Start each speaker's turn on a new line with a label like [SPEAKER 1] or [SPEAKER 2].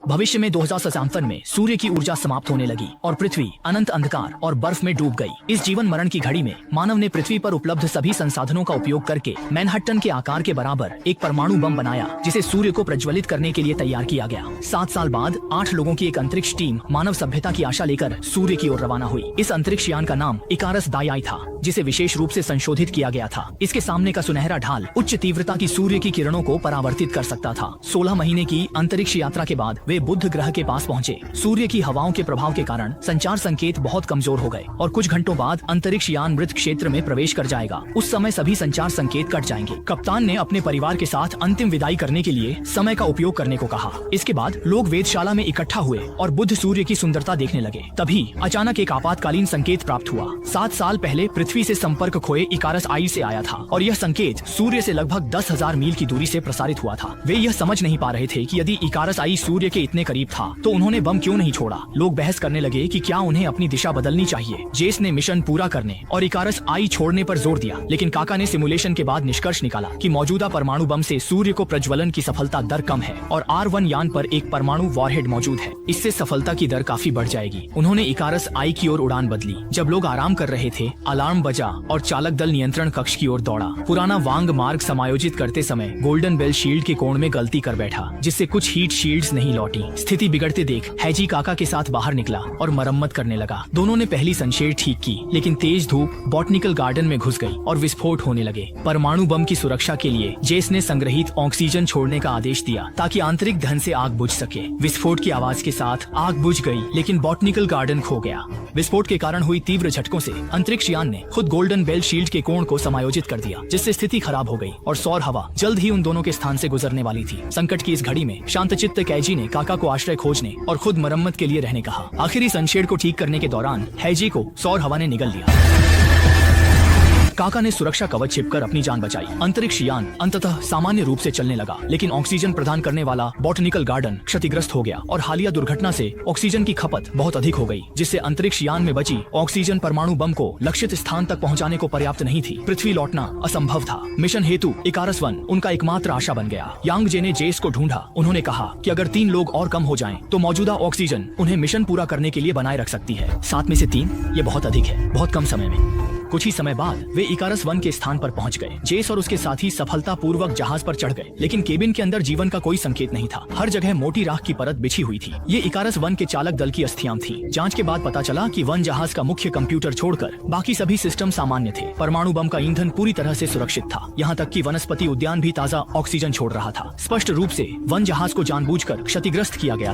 [SPEAKER 1] भविष्य में 2057 में सूर्य की ऊर्जा समाप्त होने लगी और पृथ्वी अनंत अंधकार और बर्फ में डूब गई। इस जीवन मरण की घड़ी में मानव ने पृथ्वी पर उपलब्ध सभी संसाधनों का उपयोग करके मैनहट्टन के आकार के बराबर एक परमाणु बम बनाया, जिसे सूर्य को प्रज्वलित करने के लिए तैयार किया गया। 7 साल बाद 8 लोगों की एक अंतरिक्ष टीम मानव सभ्यता की आशा लेकर सूर्य की ओर रवाना हुई। इस अंतरिक्ष यान का नाम इकारस दाई था, जिसे विशेष रूप से संशोधित किया गया था। इसके सामने का सुनहरा ढाल उच्च तीव्रता की सूर्य की किरणों को परावर्तित कर सकता था। 16 महीने की अंतरिक्ष यात्रा के बाद वे बुध ग्रह के पास पहुंचे। सूर्य की हवाओं के प्रभाव के कारण संचार संकेत बहुत कमजोर हो गए और कुछ घंटों बाद अंतरिक्ष यान मृत क्षेत्र में प्रवेश कर जाएगा। उस समय सभी संचार संकेत कट जाएंगे। कप्तान ने अपने परिवार के साथ अंतिम विदाई करने के लिए समय का उपयोग करने को कहा। इसके बाद लोग वेधशाला में इकट्ठा हुए और बुध सूर्य की सुंदरता देखने लगे। तभी अचानक एक आपातकालीन संकेत प्राप्त हुआ। 7 साल पहले पृथ्वी से संपर्क खोए इकारस आई से आया था और यह संकेत सूर्य से लगभग 10,000 मील की दूरी से प्रसारित हुआ था। वे यह समझ नहीं पा रहे थे कि यदि इकारस आई सूर्य के इतने करीब था तो उन्होंने बम क्यों नहीं छोड़ा। लोग बहस करने लगे कि क्या उन्हें अपनी दिशा बदलनी चाहिए। जेस ने मिशन पूरा करने और इकारस आई छोड़ने पर जोर दिया, लेकिन काका ने सिमुलेशन के बाद निष्कर्ष निकाला कि मौजूदा परमाणु बम से सूर्य को प्रज्वलन की सफलता दर कम है और R1 यान पर एक परमाणु वॉरहेड मौजूद है। इससे सफलता की दर काफी बढ़ जाएगी। उन्होंने इकारस आई की ओर उड़ान बदली। जब लोग आराम कर रहे थे, अलार्म बजा और चालक दल नियंत्रण कक्ष की ओर दौड़ा। पुराना वांग मार्ग समायोजित करते समय गोल्डन बेल शील्ड के कोण में गलती कर बैठा, जिससे कुछ हीट शील्ड्स नहीं लौटी। स्थिति बिगड़ते देख हैजी काका के साथ बाहर निकला और मरम्मत करने लगा। दोनों ने पहली संशेर ठीक की, लेकिन तेज धूप बॉटनिकल गार्डन में घुस गई और विस्फोट होने लगे। परमाणु बम की सुरक्षा के लिए जेस ने संग्रहित ऑक्सीजन छोड़ने का आदेश दिया ताकि आंतरिक धन से आग बुझ सके। विस्फोट की आवाज के साथ आग बुझ गई, लेकिन बॉटनिकल गार्डन खो गया। विस्फोट के कारण हुई तीव्र झटकों से अंतरिक्ष यान ने खुद गोल्डन बेल शील्ड के कोण को समायोजित कर दिया, जिससे स्थिति खराब हो गई और सौर हवा जल्द ही उन दोनों के स्थान से गुजरने वाली थी। संकट की इस घड़ी में शांतचित्त कैजी ने काका को आश्रय खोजने और खुद मरम्मत के लिए रहने कहा। आखिरी संशेड को ठीक करने के दौरान हैजी को सौर हवा ने निगल लिया। काका ने सुरक्षा कवच छिपकर अपनी जान बचाई। अंतरिक्ष यान अंततः सामान्य रूप से चलने लगा, लेकिन ऑक्सीजन प्रदान करने वाला बॉटनिकल गार्डन क्षतिग्रस्त हो गया और हालिया दुर्घटना से ऑक्सीजन की खपत बहुत अधिक हो गई, जिससे अंतरिक्ष यान में बची ऑक्सीजन परमाणु बम को लक्षित स्थान तक पहुंचाने को पर्याप्त नहीं थी। पृथ्वी लौटना असंभव था। मिशन हेतु इकारस 1 उनका एकमात्र आशा बन गया। यांग जे ने जेस को ढूंढा। उन्होंने कहा कि अगर 3 लोग और कम हो जाएं, तो मौजूदा ऑक्सीजन उन्हें मिशन पूरा करने के लिए बनाए रख सकती है। 7 में से 3 ये बहुत अधिक है, बहुत कम समय में। कुछ ही समय बाद वे इकारस 1 के स्थान पर पहुंच गए। जेस और उसके साथी सफलतापूर्वक जहाज पर चढ़ गए, लेकिन केबिन के अंदर जीवन का कोई संकेत नहीं था। हर जगह मोटी राख की परत बिछी हुई थी। ये इकारस 1 के चालक दल की अस्थियां थी। जांच के बाद पता चला कि 1 जहाज का मुख्य कंप्यूटर छोड़कर बाकी सभी सिस्टम सामान्य थे। परमाणु बम का ईंधन पूरी तरह से सुरक्षित था, यहाँ तक कि वनस्पति उद्यान भी ताजा ऑक्सीजन छोड़ रहा था। स्पष्ट रूप से 1 जहाज को जानबूझकर क्षतिग्रस्त किया गया।